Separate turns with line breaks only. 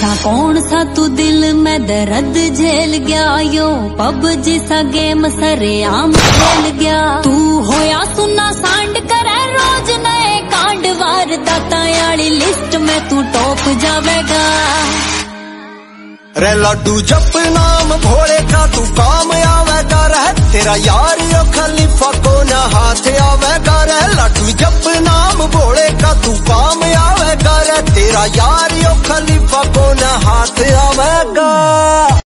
ऐसा कौन सा तू दिल में दर्द झेल गया, यो पबजी सा गेम सरेआम खेल गया। तू होया सुना सांड करे रोज नए कांड, वारदाता वाली लिस्ट में तू टॉप जावेगा।
रे लड्डू जप नाम भोले का तू काम आवेगा रे, तेरा यार यो खलीफा को न हाथ आवेगा रे। लड्डू जप नाम भोले का तू काम आवेगा रे, तेरा यार